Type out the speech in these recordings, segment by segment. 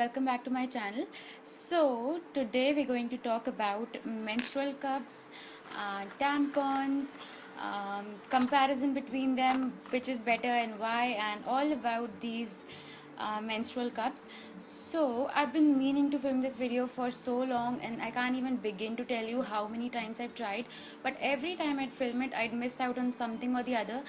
welcome back to my channel. So today we're going to talk about menstrual cups, tampons, comparison between them, which is better and why, and all about these menstrual cups. So I've been meaning to film this video for so long, and I can't even begin to tell you how many times I've tried, but every time I'd film it I'd miss out on something or the other,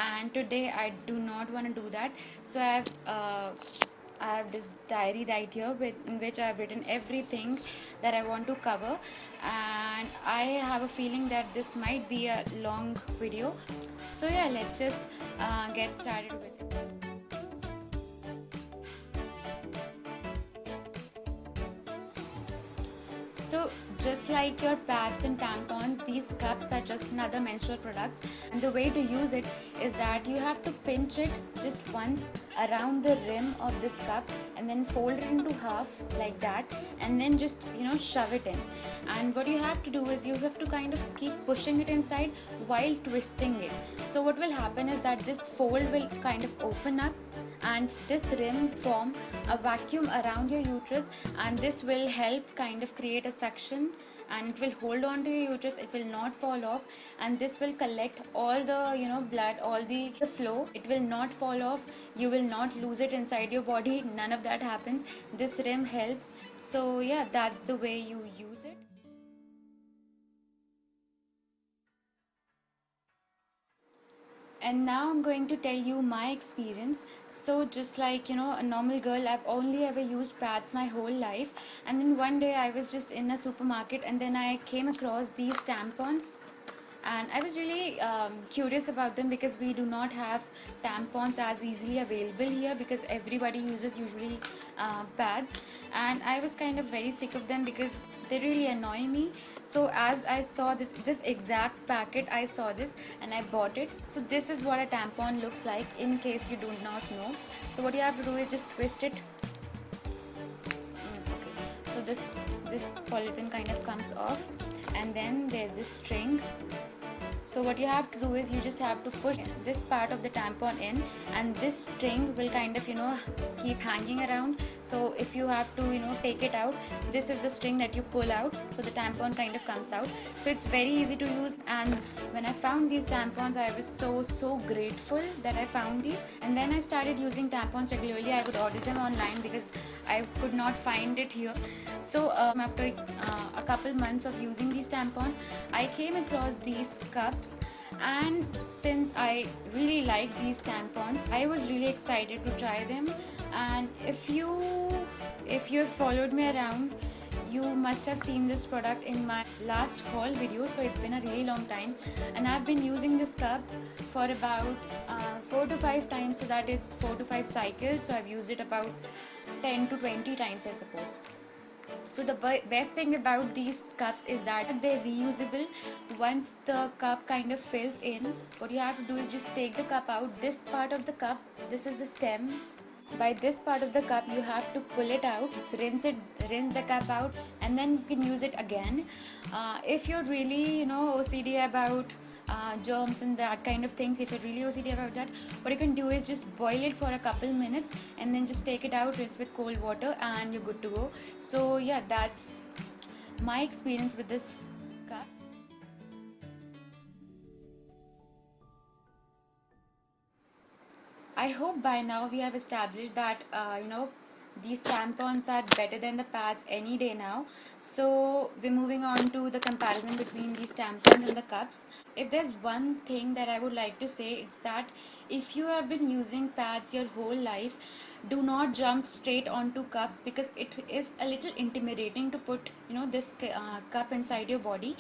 and today I do not want to do that. So I have this diary right here in which I have written everything that I want to cover, and I have a feeling that this might be a long video. So yeah, let's just get started with it. So just like your pads and tampons, these cups are just another menstrual products, and the way to use it is that you have to pinch it just once around the rim of this cup and then fold it into half like that, and then just shove it in. And what you have to do is you have to kind of keep pushing it inside while twisting it. So what will happen is that this fold will kind of open up and this rim form a vacuum around your uterus, and this will help kind of create a suction, and it will hold on to your uterus. It will not fall off, and this will collect all the blood, all the flow. It will not fall off. You will not lose it inside your body. None of that happens. This rim helps. So yeah, that's the way you use it. And now I'm going to tell you my experience. So just like a normal girl, I've only ever used pads my whole life, and then one day I was just in a supermarket and then I came across these tampons, and I was really curious about them because we do not have tampons as easily available here because everybody uses usually pads, and I was kind of very sick of them because they really annoy me. So as I saw this exact packet, I saw this and I bought it. So this is what a tampon looks like, in case you do not know. So what you have to do is just twist it. Okay. So this polythene kind of comes off, and then there's this string. So what you have to do is you just have to push this part of the tampon in, and this string will kind of keep hanging around. So if you have to take it out, this is the string that you pull out, so the tampon kind of comes out. So it's very easy to use, and when I found these tampons, I was so grateful that I found these. And then I started using tampons regularly. I would order them online because I could not find it here. So after a couple months of using these tampons, I came across these cups, and since I really like these tampons, I was really excited to try them. And if you followed me around, you must have seen this product in my last haul video. So it's been a really long time, and I've been using this cup for about 4 to 5 times, so that is 4 to 5 cycles. So I've used it about 10 to 20 times, I suppose. So the best thing about these cups is that they're reusable. Once the cup kind of fills in, what you have to do is just take the cup out. This part of the cup, this is the stem. By this part of the cup, you have to pull it out, rinse the cup out, and then you can use it again. If you're really OCD about germs and that kind of things, if you're really OCD about that, what you can do is just boil it for a couple minutes and then just take it out, rinse with cold water, and you're good to go. So yeah, that's my experience with this cup. I hope by now we have established that these tampons are better than the pads any day now. So we're moving on to the comparison between these tampons and the cups. If there's one thing that I would like to say, it's that if you have been using pads your whole life, do not jump straight onto cups because it is a little intimidating to put this cup inside your body.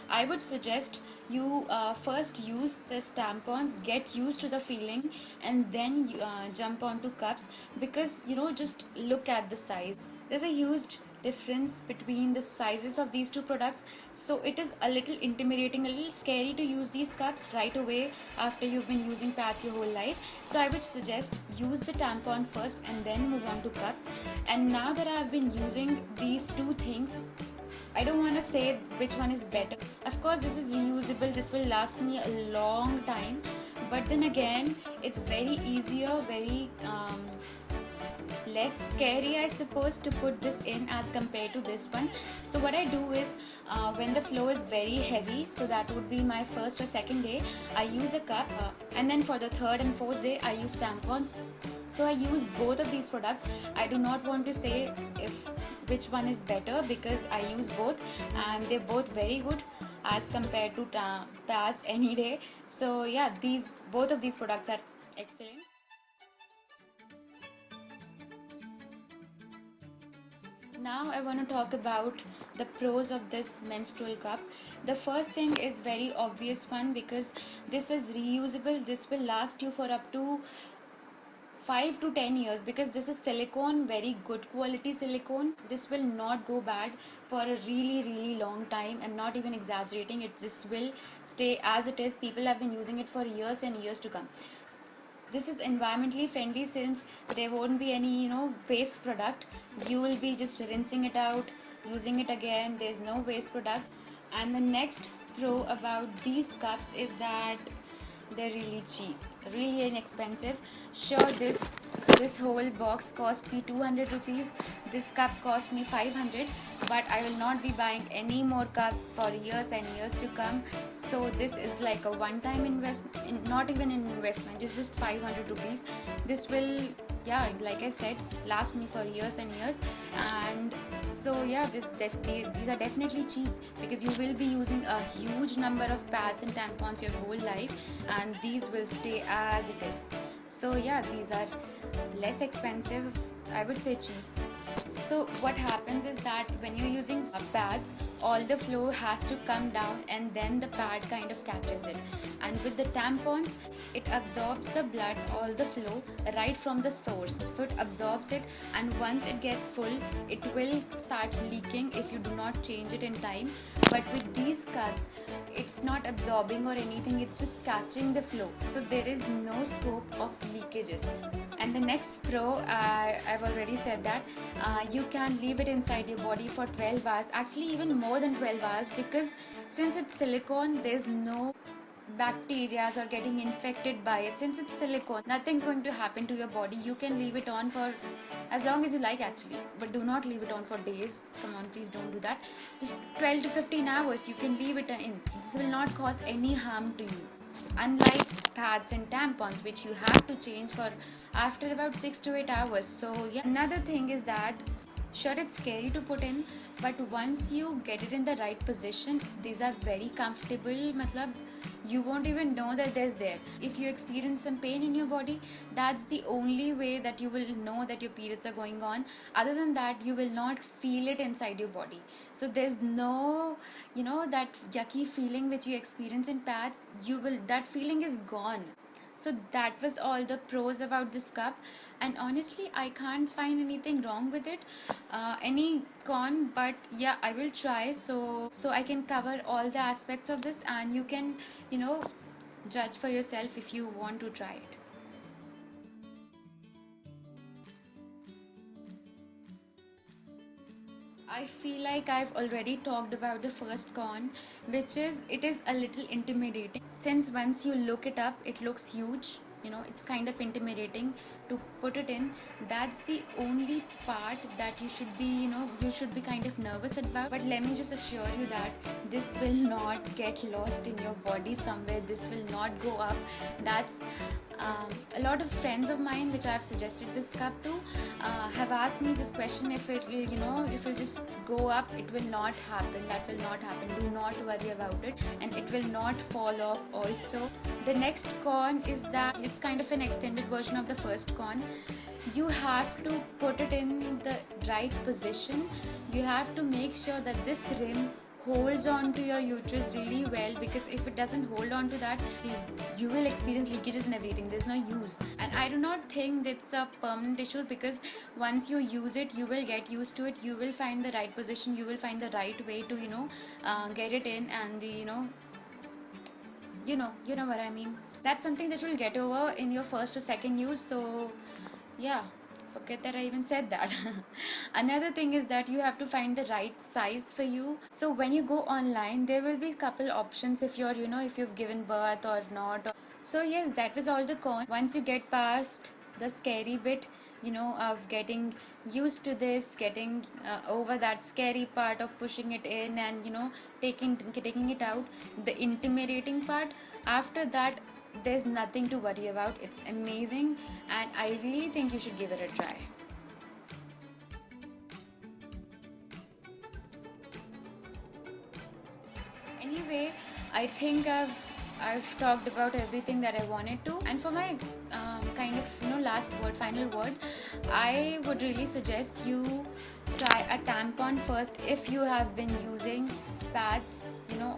I would suggest you first use this tampons, get used to the feeling, and then jump onto cups, because just look at the size. There's a huge difference between the sizes of these two products, so it is a little intimidating, a little scary to use these cups right away after you've been using pads your whole life. So I would suggest use the tampon first and then move on to cups. And now that I've been using these two things, I don't want to say which one is better. Of course, this is reusable, this will last me a long time, but then again, it's very easier, very less scary, I suppose, to put this in as compared to this one. So what I do is, when the flow is very heavy, so that would be my first or second day, I use a cup, and then for the third and fourth day I use tampons. So I use both of these products. I do not want to say if which one is better, because I use both and they're both very good as compared to pads any day. So yeah, these both of these products are excellent. Now I want to talk about the pros of this menstrual cup. The first thing is very obvious one, because this is reusable. This will last you for up to 5 to 10 years, because this is silicone, very good quality silicone. This will not go bad for a really long time. I'm not even exaggerating. It just will stay as it is. People have been using it for years and years to come. This is environmentally friendly, since there won't be any waste product. You will be just rinsing it out, using it again. There's no waste products. And the next pro about these cups is that they're really cheap, really inexpensive. Sure, this whole box cost me 200 rupees. This cup cost me 500, but I will not be buying any more cups for years and years to come. So this is like a one time investment, not even an investment. It's just 500 rupees. This will, yeah, like I said, last me for years and years. And so yeah, these are definitely cheap, because you will be using a huge number of pads and tampons your whole life, and these will stay as it is. So yeah, these are less expensive, I would say cheap. So what happens is that when you're using pads, all the flow has to come down, and then the pad kind of catches it. And with the tampons, it absorbs the blood, all the flow, right from the source. So it absorbs it, and once it gets full, it will start leaking if you do not change it in time. But with these cups, it's not absorbing or anything, it's just catching the flow. So there is no scope of leakages. And the next pro, I've already said that you can leave it inside your body for 12 hours, actually even more than 12 hours, because since it's silicone, there's no bacteria or getting infected by it. Since it's silicone, nothing's going to happen to your body. You can leave it on for as long as you like, actually, but do not leave it on for days. Come on, please don't do that. Just 12 to 15 hours you can leave it in. This will not cause any harm to you, unlike pads and tampons, which you have to change for after about 6 to 8 hours. So yeah, another thing is that sure, it's scary to put in, but once you get it in the right position, these are very comfortable. Matlab, you won't even know that there's there. If you experience some pain in your body, that's the only way that you will know that your periods are going on. Other than that, you will not feel it inside your body. So there's no, that yucky feeling which you experience in pads. That feeling is gone. So that was all the pros about this cup, and honestly I can't find anything wrong with it, any con. But yeah, I will try, so I can cover all the aspects of this, and you can judge for yourself if you want to try it. I feel like I've already talked about the first con, which is it is a little intimidating. Since once you look it up, it looks huge. It's kind of intimidating to put it in. That's the only part that you should be, you should be kind of nervous about. But let me just assure you that this will not get lost in your body somewhere. This will not go up. That's a lot of friends of mine, which I've suggested this cup to, have asked me this question: if it will, if it just go up, it will not happen. That will not happen. Do not worry about it, and it will not fall off. Also, the next con is that it's kind of an extended version of the first con. You have to put it in the right position. You have to make sure that this rim holds on to your uterus really well, because if it doesn't hold on to that, you will experience leakages and everything. There's no use, and I do not think that's a permanent issue, because once you use it, you will get used to it. You will find the right position, you will find the right way to get it in, and the you know what I mean. That's something that you'll get over in your first or second use. So yeah, forget that I even said that. Another thing is that you have to find the right size for you. So when you go online, there will be a couple options if you're if you've given birth or not. So yes, that was all the con. Once you get past the scary bit, of getting used to this, getting over that scary part of pushing it in and taking it out, the intimidating part. After that, there's nothing to worry about. It's amazing, and I really think you should give it a try. Anyway, I think I've talked about everything that I wanted to, and for my kind of last word, final word, I would really suggest you try a tampon first if you have been using pads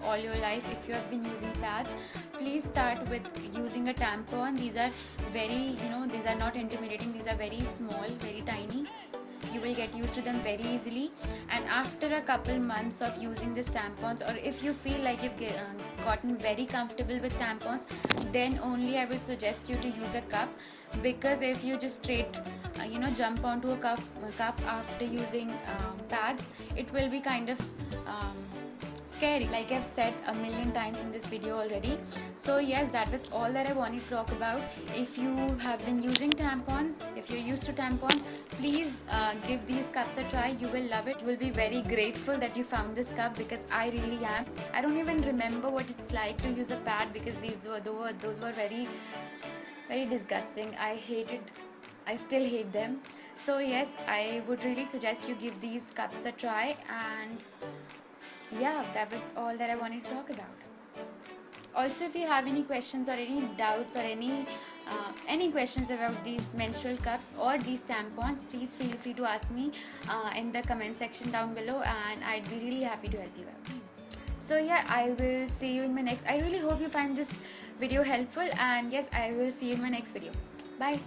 all your life. If you have been using pads, please start with using a tampon. These are very these are not intimidating. These are very small, very tiny. You will get used to them very easily, and after a couple months of using these tampons, or if you feel like you've gotten very comfortable with tampons, then only I will suggest you to use a cup. Because if you just straight jump onto a cup after using pads, it will be kind of scary, like I've said a million times in this video already. So yes, that was all that I wanted to talk about. If you have been using tampons, if you're used to tampons, please give these cups a try. You will love it. You will be very grateful that you found this cup, because I really am. I don't even remember what it's like to use a pad, because those were very, very disgusting. I still hate them. So yes, I would really suggest you give these cups a try. And yeah, that was all that I wanted to talk about. Also, if you have any questions or any doubts or any questions about these menstrual cups or these tampons, please feel free to ask me in the comment section down below, and I'd be really happy to help you out. So yeah, I will see you in my next. I really hope you find this video helpful, and yes, I will see you in my next video. Bye.